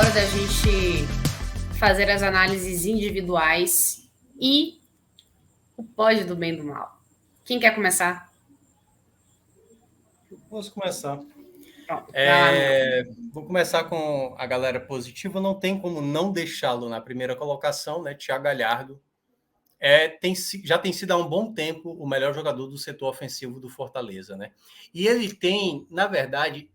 hora da gente fazer as análises individuais e o pódio do bem e do mal. Quem quer começar? Posso começar. Pronto, vai lá, Vou começar com a galera positiva. Não tem como não deixá-lo na primeira colocação, né? Thiago Galhardo. Já tem sido há um bom tempo o melhor jogador do setor ofensivo do Fortaleza, né? E ele tem, na verdade,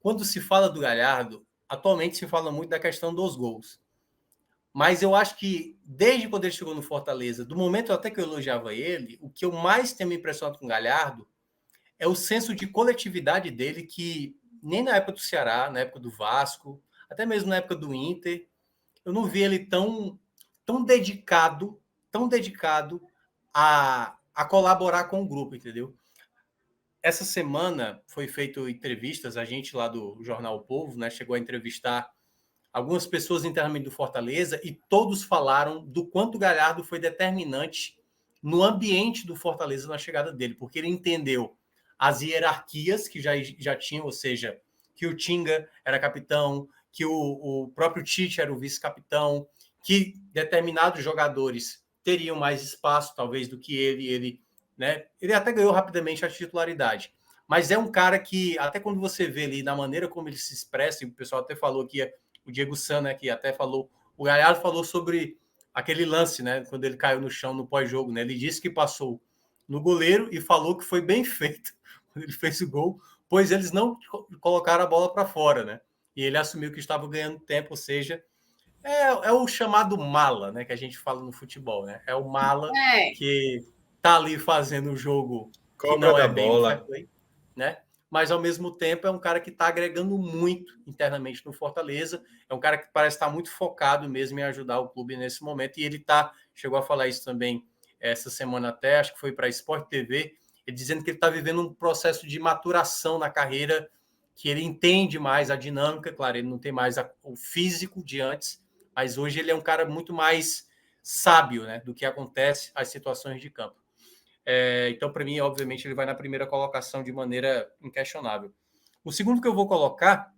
quando se fala do Galhardo, atualmente se fala muito da questão dos gols. Mas eu acho que desde quando ele chegou no Fortaleza, do momento até que eu elogiava ele, o que eu mais tenho me impressionado com o Galhardo é o senso de coletividade dele, que nem na época do Ceará, na época do Vasco, até mesmo na época do Inter, eu não vi ele tão dedicado a colaborar com o grupo, entendeu? Essa semana foi feito entrevistas, a gente lá do Jornal o Povo, né, chegou a entrevistar algumas pessoas internamente do Fortaleza e todos falaram do quanto o Galhardo foi determinante no ambiente do Fortaleza na chegada dele, porque ele entendeu as hierarquias que já tinham, ou seja, que o Tinga era capitão, que o próprio Tite era o vice-capitão, que determinados jogadores teriam mais espaço, talvez, do que ele, né? Ele até ganhou rapidamente a titularidade. Mas é um cara que, até quando você vê ali na maneira como ele se expressa, e o pessoal até falou que o Diego San, né, que até falou, o Galhardo falou sobre aquele lance, né, quando ele caiu no chão no pós-jogo, né? Ele disse que passou no goleiro e falou que foi bem feito quando ele fez o gol, pois eles não colocaram a bola para fora, né? E ele assumiu que estava ganhando tempo, ou seja, é o chamado mala, né, que a gente fala no futebol, né? É o mala que tá ali fazendo o jogo que Cobra não é da bem o fair bola. play, né? Mas ao mesmo tempo é um cara que está agregando muito internamente no Fortaleza. É um cara que parece estar muito focado mesmo em ajudar o clube nesse momento. E ele chegou a falar isso também essa semana até, acho que foi para a Sport TV, ele dizendo que ele está vivendo um processo de maturação na carreira, que ele entende mais a dinâmica. Claro, ele não tem mais o físico de antes, mas hoje ele é um cara muito mais sábio, né, do que acontece as situações de campo. Então, para mim, obviamente, ele vai na primeira colocação de maneira inquestionável. O segundo que eu vou colocar,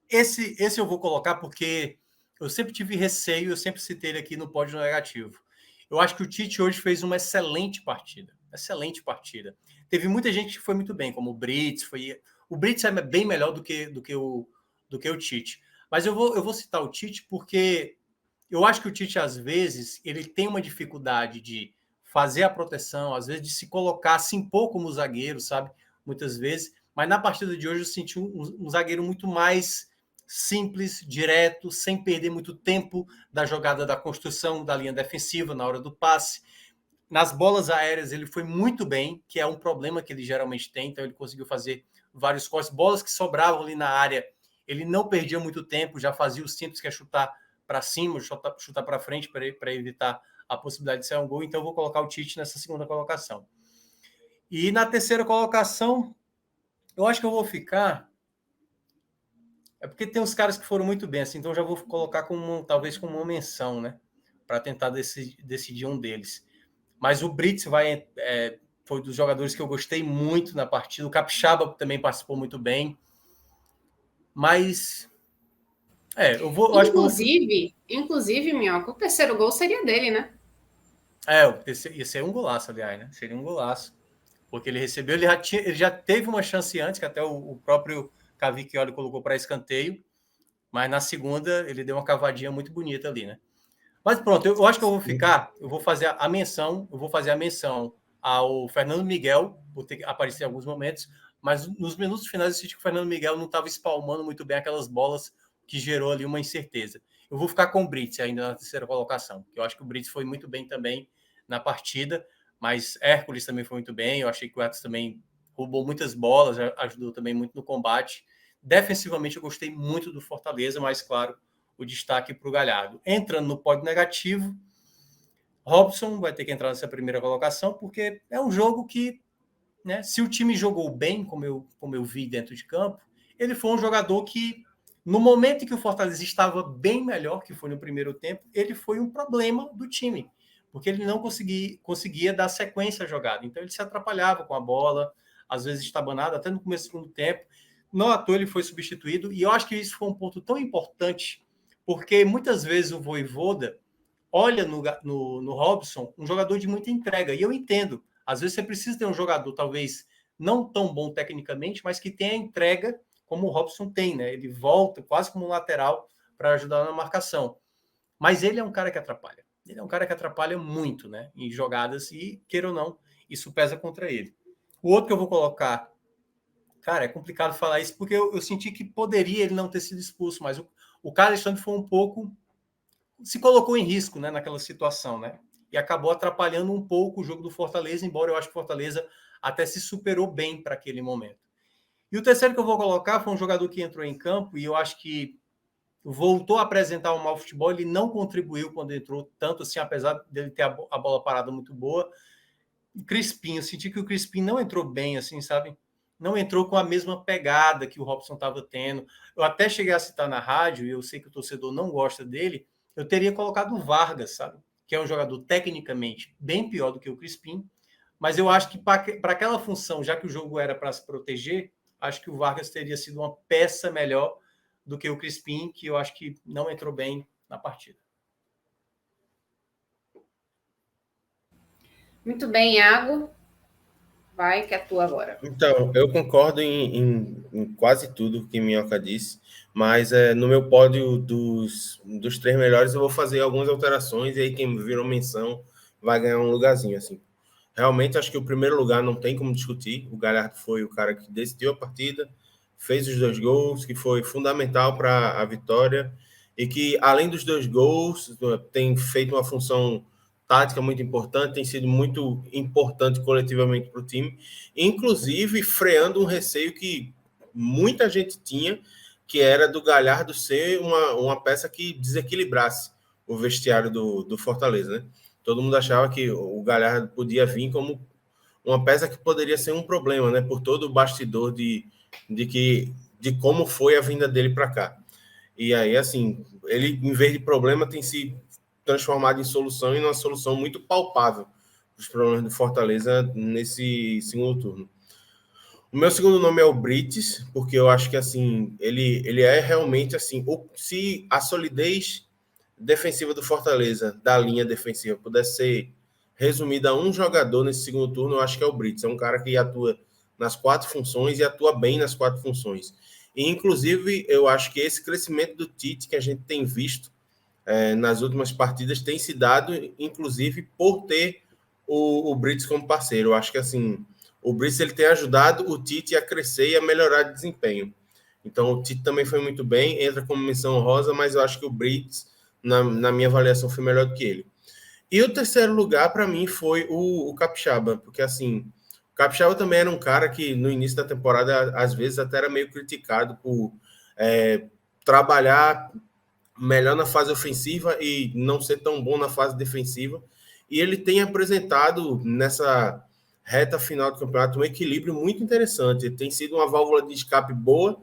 esse eu vou colocar porque eu sempre tive receio, eu sempre citei ele aqui no pódio negativo. Eu acho que o Tite hoje fez uma excelente partida. Excelente partida. Teve muita gente que foi muito bem, como o Brits. O Brits é bem melhor do que o Tite. Mas eu vou citar o Tite porque eu acho que o Tite, às vezes, ele tem uma dificuldade de fazer a proteção, às vezes de se colocar, se impor como zagueiro, sabe? Muitas vezes. Mas na partida de hoje eu senti um zagueiro muito mais simples, direto, sem perder muito tempo da jogada da construção da linha defensiva na hora do passe. Nas bolas aéreas ele foi muito bem, que é um problema que ele geralmente tem, então ele conseguiu fazer vários cortes. Bolas que sobravam ali na área, ele não perdia muito tempo, já fazia o simples, que é chutar para cima, chutar para frente para evitar a possibilidade de sair um gol. Então eu vou colocar o Tite nessa segunda colocação. E na terceira colocação, eu acho que eu vou ficar... É porque tem uns caras que foram muito bem, assim, então eu já vou colocar talvez como uma menção, né? Para tentar decidir um deles. Mas o Brits foi dos jogadores que eu gostei muito na partida. O Capixaba também participou muito bem. Mas eu acho que eu vou... Inclusive, Minhoca, o terceiro gol seria dele, né? Ia ser um golaço, aliás, né? Seria um golaço. Porque ele recebeu, ele já teve uma chance antes, que até o próprio Cavicchioli colocou para escanteio. Mas na segunda, ele deu uma cavadinha muito bonita ali, né? Mas pronto, eu acho que eu vou fazer a menção ao Fernando Miguel, por ter aparecido em alguns momentos, mas nos minutos finais eu senti que o Fernando Miguel não estava espalmando muito bem aquelas bolas que gerou ali uma incerteza. Eu vou ficar com o Brits ainda na terceira colocação, que eu acho que o Brits foi muito bem também na partida, mas Hércules também foi muito bem, eu achei que o Hércules também roubou muitas bolas, ajudou também muito no combate. Defensivamente eu gostei muito do Fortaleza, mas claro, o destaque para o Galhardo. Entrando no pódio negativo, Robson vai ter que entrar nessa primeira colocação, porque é um jogo que, né, se o time jogou bem, como eu vi dentro de campo, ele foi um jogador que, no momento em que o Fortaleza estava bem melhor, que foi no primeiro tempo, ele foi um problema do time, porque ele não conseguia dar sequência à jogada. Então ele se atrapalhava com a bola, às vezes estabanado, até no começo do segundo tempo. não à toa ele foi substituído, e eu acho que isso foi um ponto tão importante, porque muitas vezes o Vojvoda olha no Robson um jogador de muita entrega, e eu entendo. Às vezes você precisa ter um jogador, talvez não tão bom tecnicamente, mas que tenha entrega como o Robson tem, né? Ele volta quase como um lateral para ajudar na marcação. Mas ele é um cara que atrapalha. Ele é um cara que atrapalha muito, né? Em jogadas, e, queira ou não, isso pesa contra ele. O outro que eu vou colocar, cara, é complicado falar isso, porque eu senti que poderia ele não ter sido expulso, mas o Carlos Alexandre foi um pouco, se colocou em risco, né, naquela situação, né? E acabou atrapalhando um pouco o jogo do Fortaleza, embora eu acho que o Fortaleza até se superou bem para aquele momento. E o terceiro que eu vou colocar foi um jogador que entrou em campo e eu acho que voltou a apresentar um mau futebol. Ele não contribuiu quando entrou tanto assim, apesar dele ter a bola parada muito boa. Crispim, eu senti que o Crispim não entrou bem, assim, sabe? Não entrou com a mesma pegada que o Robson estava tendo. Eu até cheguei a citar na rádio, e eu sei que o torcedor não gosta dele, eu teria colocado o Vargas, sabe? Que é um jogador tecnicamente bem pior do que o Crispim, mas eu acho que para aquela função, já que o jogo era para se proteger, acho que o Vargas teria sido uma peça melhor do que o Crispim, que eu acho que não entrou bem na partida. Muito bem, Iago. Vai, que é tua agora. Então, eu concordo em quase tudo que Minhoca disse, mas no meu pódio dos 3 melhores eu vou fazer algumas alterações, e aí quem virou menção vai ganhar um lugarzinho, assim. Realmente, acho que o primeiro lugar não tem como discutir. O Galhardo foi o cara que decidiu a partida, fez os 2 gols, que foi fundamental para a vitória, e que, além dos 2 gols, tem feito uma função tática muito importante, tem sido muito importante coletivamente para o time, inclusive freando um receio que muita gente tinha, que era do Galhardo ser uma peça que desequilibrasse o vestiário do Fortaleza, né? Todo mundo achava que o Galhardo podia vir como uma peça que poderia ser um problema, né? Por todo o bastidor de como foi a vinda dele para cá. E aí, assim, ele, em vez de problema, tem se transformado em solução, e numa solução muito palpável os problemas do Fortaleza nesse segundo turno. O meu segundo nome é o Brites, porque eu acho que assim ele é realmente assim, se a solidez defensiva do Fortaleza, da linha defensiva, pudesse ser resumida a um jogador nesse segundo turno, eu acho que é o Brites. É um cara que atua nas 4 funções e atua bem nas 4 funções. E, inclusive, eu acho que esse crescimento do Tite que a gente tem visto nas últimas partidas tem se dado, inclusive, por ter o Brits como parceiro. Eu acho que assim, o Brits ele tem ajudado o Tite a crescer e a melhorar de desempenho. Então, o Tite também foi muito bem, entra como menção honrosa, mas eu acho que o Brits, na minha avaliação, foi melhor do que ele. E o terceiro lugar, para mim, foi o Capixaba, porque assim, o Capixaba também era um cara que no início da temporada, às vezes, até era meio criticado por trabalhar melhor na fase ofensiva e não ser tão bom na fase defensiva. E ele tem apresentado nessa reta final do campeonato um equilíbrio muito interessante. Ele tem sido uma válvula de escape boa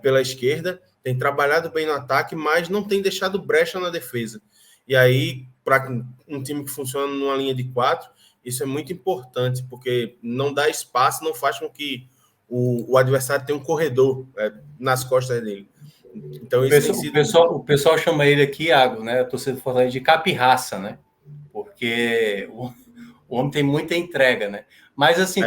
pela esquerda, tem trabalhado bem no ataque, mas não tem deixado brecha na defesa. E aí, para um time que funciona numa linha de 4, isso é muito importante, porque não dá espaço, não faz com que o adversário tenha um corredor nas costas dele. Então, o pessoal chama ele aqui, Iago, né? A torcida do Fortaleza, de capirraça, né? Porque o homem tem muita entrega, né? Mas, assim,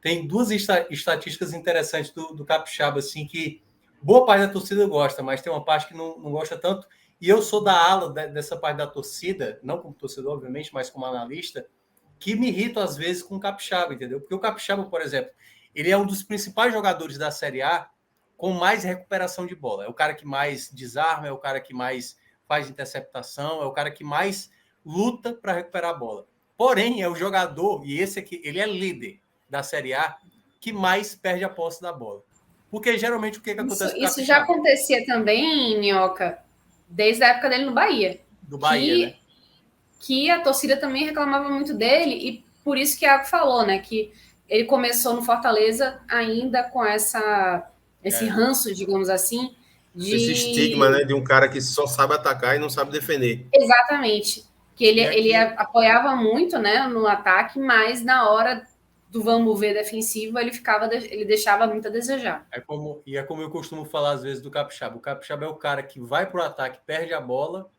tem 2 estatísticas interessantes do Capixaba, assim, que boa parte da torcida gosta, mas tem uma parte que não gosta tanto. E eu sou da ala dessa parte da torcida, não como torcedor, obviamente, mas como analista, que me irrito, às vezes, com o Capixaba, entendeu? Porque o Capixaba, por exemplo, ele é um dos principais jogadores da Série A com mais recuperação de bola. É o cara que mais desarma, é o cara que mais faz interceptação, é o cara que mais luta para recuperar a bola. Porém, é o jogador, e esse aqui, ele é líder da Série A, que mais perde a posse da bola. Porque geralmente o que acontece com o Isso já acontecia também, Minhoca, desde a época dele no Bahia. Do Bahia, né? Que a torcida também reclamava muito dele, e por isso que Iago falou, né? Que ele começou no Fortaleza ainda com esse ranço, digamos assim, esse estigma, né, de um cara que só sabe atacar e não sabe defender. Exatamente. Que ele apoiava muito, né, no ataque, mas na hora do vamos ver defensivo, ele deixava muito a desejar. É como eu costumo falar às vezes do Capixaba. O Capixaba é o cara que vai para o ataque, perde a bola,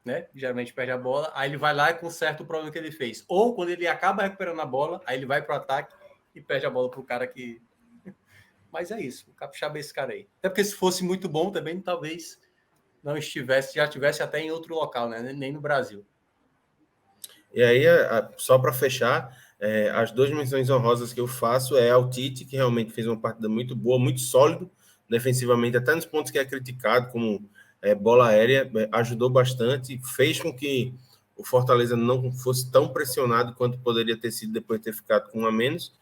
né? Geralmente perde a bola, aí ele vai lá e conserta o problema que ele fez. Ou quando ele acaba recuperando a bola, aí ele vai para o ataque e perde a bola para o cara que... Mas é isso, o Capixaba é esse cara aí. Até porque se fosse muito bom também, talvez não estivesse, já estivesse até em outro local, né? Nem no Brasil. E aí, só para fechar, as duas menções honrosas que eu faço é ao Tite, que realmente fez uma partida muito boa, muito sólido defensivamente, até nos pontos que é criticado, como bola aérea, ajudou bastante, fez com que o Fortaleza não fosse tão pressionado quanto poderia ter sido depois de ter ficado com um a menos.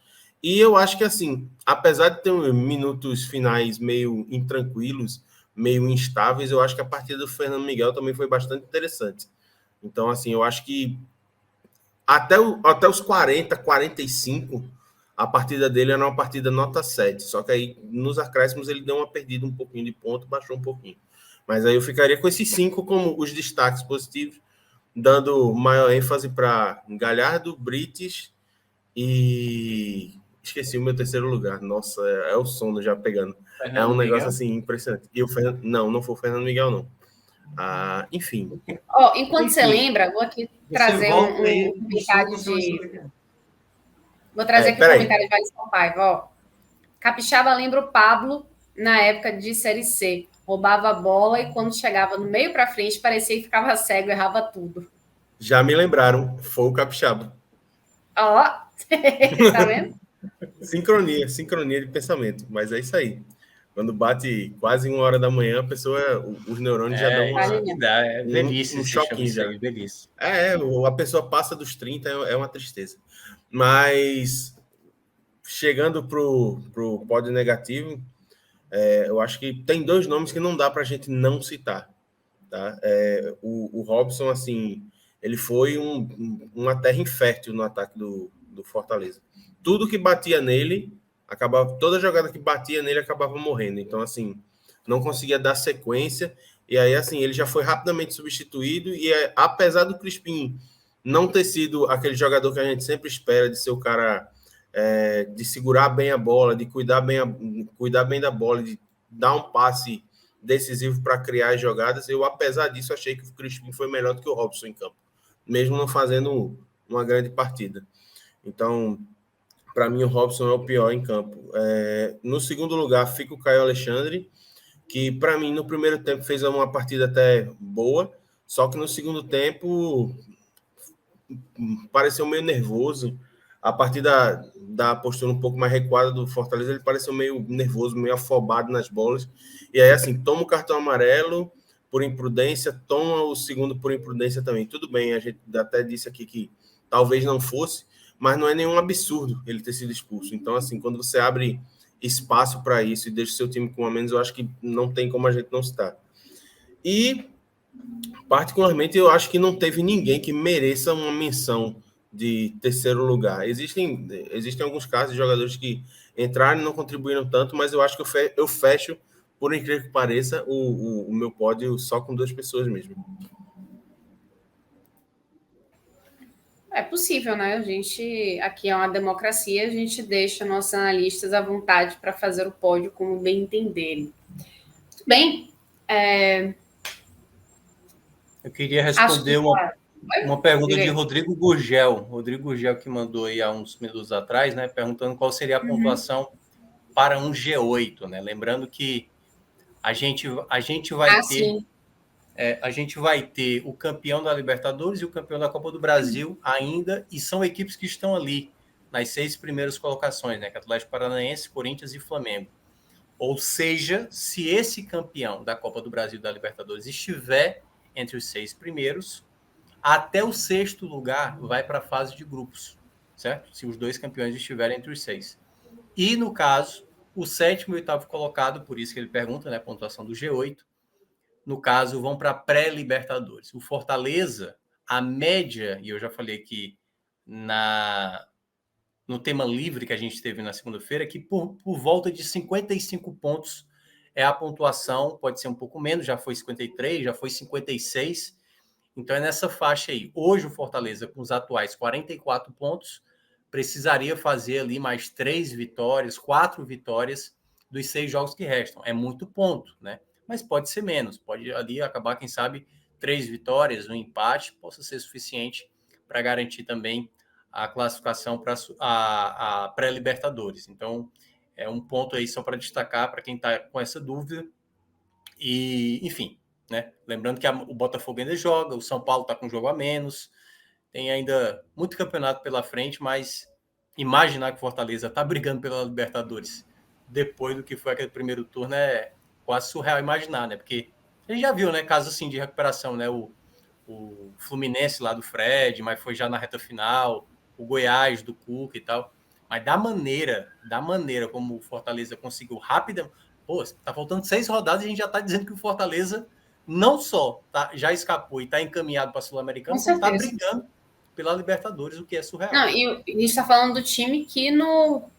E eu acho que, assim, apesar de ter minutos finais meio intranquilos, meio instáveis, eu acho que a partida do Fernando Miguel também foi bastante interessante. Então, assim, eu acho que até os 40, 45, a partida dele era uma partida nota 7. Só que aí, nos acréscimos, ele deu uma perdida um pouquinho de ponto, baixou um pouquinho. Mas aí eu ficaria com esses 5 como os destaques positivos, dando maior ênfase para Galhardo, Brites e... Esqueci o meu terceiro lugar. Nossa, é o sono já pegando. Fernando um negócio Miguel? assim impressionante. E o Fernando... Não foi o Fernando Miguel, não. Enfim. Enquanto você lembra, vou aqui trazer um comentário de... Vou trazer aqui um comentário de Valenção Paiva. Capixaba lembra o Pablo na época de Série C. Roubava a bola e quando chegava no meio para frente, parecia que ficava cego, errava tudo. Já me lembraram, foi o Capixaba. Tá vendo? Sincronia de pensamento, mas é isso aí. Quando bate quase 1 hora da manhã, a pessoa, os neurônios já dão velhice, um choquinho já. Aí, velhice. A pessoa passa dos 30, é uma tristeza. Mas chegando pro pódio negativo, eu acho que tem 2 nomes que não dá para a gente não citar. Tá? O Robson, assim, ele foi uma terra infértil no ataque do Fortaleza. Tudo que batia nele, toda jogada que batia nele acabava morrendo. Então, assim, não conseguia dar sequência. E aí, assim, ele já foi rapidamente substituído. E apesar do Crispim não ter sido aquele jogador que a gente sempre espera, de ser o cara de segurar bem a bola, de cuidar bem da bola, de dar um passe decisivo para criar as jogadas, eu, apesar disso, achei que o Crispim foi melhor do que o Robson em campo, mesmo não fazendo uma grande partida. Então, para mim, o Robson é o pior em campo. No segundo lugar, fica o Caio Alexandre, que, para mim, no primeiro tempo fez uma partida até boa, só que no segundo tempo pareceu meio nervoso. A partir da postura um pouco mais recuada do Fortaleza, ele pareceu meio nervoso, meio afobado nas bolas. E aí, assim, toma o cartão amarelo por imprudência, toma o segundo por imprudência também. Tudo bem, a gente até disse aqui que talvez não fosse, mas não é nenhum absurdo ele ter sido expulso. Então, assim, quando você abre espaço para isso e deixa o seu time com a menos, eu acho que não tem como a gente não citar. E, particularmente, eu acho que não teve ninguém que mereça uma menção de terceiro lugar. Existem alguns casos de jogadores que entraram e não contribuíram tanto, mas eu acho que eu fecho, por incrível que pareça, o meu pódio só com 2 pessoas mesmo. É possível, né? A gente, aqui é uma democracia, a gente deixa nossos analistas à vontade para fazer o pódio como bem entenderem. Muito bem. Eu queria responder uma pergunta de Rodrigo Gurgel. Rodrigo Gurgel, que mandou aí há uns minutos atrás, né? Perguntando qual seria a pontuação para um G8, né? Lembrando que a gente vai ter... a gente vai ter o campeão da Libertadores e o campeão da Copa do Brasil ainda, e são equipes que estão ali nas 6 primeiras colocações, né? Atlético Paranaense, Corinthians e Flamengo. Ou seja, se esse campeão da Copa do Brasil e da Libertadores estiver entre os 6 primeiros, até o 6º lugar vai para a fase de grupos, certo? Se os 2 campeões estiverem entre os 6. E, no caso, o 7º e o 8º colocado, por isso que ele pergunta, né, a pontuação do G8, no caso, vão para pré-Libertadores. O Fortaleza, a média, e eu já falei aqui no tema livre que a gente teve na segunda-feira, que por volta de 55 pontos é a pontuação, pode ser um pouco menos, já foi 53, já foi 56, então é nessa faixa aí. Hoje o Fortaleza, com os atuais 44 pontos, precisaria fazer ali mais 3 vitórias, 4 vitórias dos 6 jogos que restam. É muito ponto, né? Mas pode ser menos, pode ali acabar, quem sabe, 3 vitórias, um empate, possa ser suficiente para garantir também a classificação para a pré-Libertadores. Então, é um ponto aí só para destacar para quem está com essa dúvida. E, enfim, né? Lembrando que o Botafogo ainda joga, o São Paulo está com um jogo a menos, tem ainda muito campeonato pela frente, mas imaginar que o Fortaleza está brigando pela Libertadores depois do que foi aquele primeiro turno é quase surreal imaginar, né? Porque a gente já viu, né, casos assim de recuperação, né? O Fluminense lá do Fred, mas foi já na reta final, o Goiás do Cuca e tal. Mas da maneira como o Fortaleza conseguiu rápida, pô, tá faltando 6 rodadas e a gente já tá dizendo que o Fortaleza não só já escapou e tá encaminhado para a Sul-Americana, como tá brigando pela Libertadores, o que é surreal. Não, e a gente está falando do time que no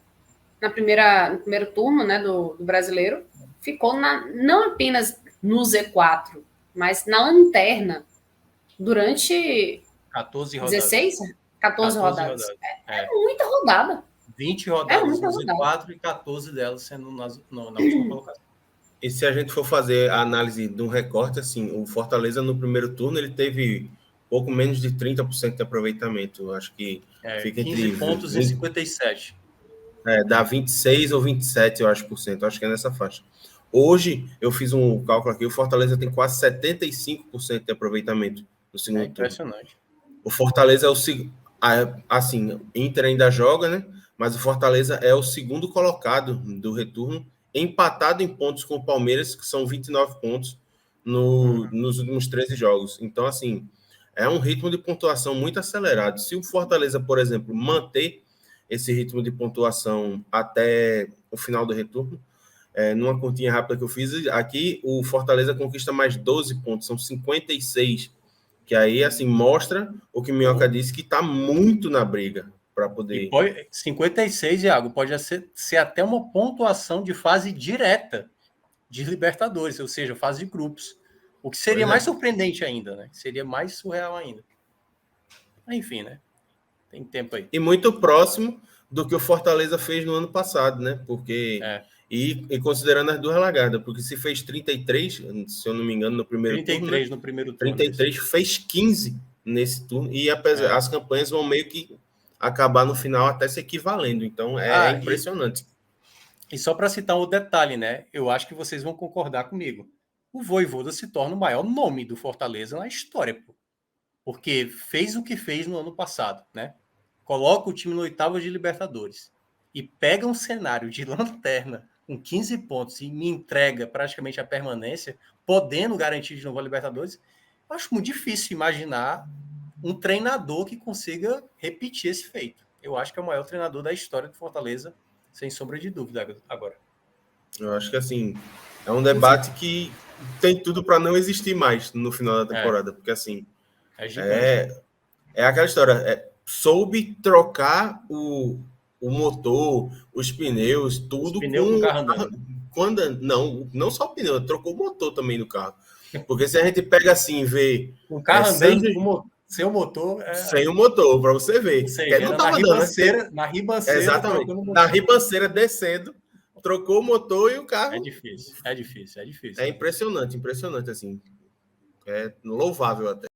primeiro turno, né, do brasileiro, ficou não apenas no Z4, mas na lanterna durante 14 rodadas. 14 rodadas. É muita rodada. 20 rodadas no Z4 e 14 delas sendo na última colocação. E se a gente for fazer a análise de um recorte, assim, o Fortaleza no primeiro turno ele teve pouco menos de 30% de aproveitamento. Eu acho que fica 15 entre pontos 20, e 57. Dá 26 ou 27, eu acho, por cento. Acho que é nessa faixa. Hoje, eu fiz um cálculo aqui, o Fortaleza tem quase 75% de aproveitamento no segundo turno. Impressionante. O Fortaleza é o segundo. Assim, Inter ainda joga, né? Mas o Fortaleza é o segundo colocado do retorno, empatado em pontos com o Palmeiras, que são 29 pontos nos últimos 13 jogos. Então, assim, é um ritmo de pontuação muito acelerado. Se o Fortaleza, por exemplo, manter esse ritmo de pontuação até o final do retorno, numa continha rápida que eu fiz aqui, o Fortaleza conquista mais 12 pontos, são 56, que aí, assim, mostra o que o Minhoca disse, que está muito na briga para poder... 56, Iago, pode ser até uma pontuação de fase direta de Libertadores, ou seja, fase de grupos. O que seria mais surpreendente ainda, né? Seria mais surreal ainda. Enfim, né? Tem tempo aí. E muito próximo do que o Fortaleza fez no ano passado, né? Porque... E considerando as duas largadas, porque se fez 33, se eu não me engano, no primeiro 33 turno... 33 no primeiro turno. 33, fez 15 nesse turno, e as campanhas vão meio que acabar no final até se equivalendo. Então, é impressionante. E só para citar um detalhe, né? Eu acho que vocês vão concordar comigo. O Vojvoda se torna o maior nome do Fortaleza na história, pô. Porque fez o que fez no ano passado, né? Coloca o time no 8º de Libertadores e pega um cenário de lanterna com 15 pontos e me entrega praticamente a permanência, podendo garantir de novo a Libertadores. Eu acho muito difícil imaginar um treinador que consiga repetir esse feito. Eu acho que é o maior treinador da história do Fortaleza, sem sombra de dúvida agora. Eu acho que, assim, é um debate que tem tudo para não existir mais no final da temporada, porque, assim, é aquela história, soube trocar o motor, os pneus, tudo com o carro andando. Não só o pneu, trocou o motor também no carro. Porque se a gente pega assim e vê... Um carro andando sem o motor... Sem o motor, para você ver. Seja, não tava na ribanceira. Exatamente. Na ribanceira descendo, trocou o motor e o carro... É difícil. É impressionante, assim. É louvável até.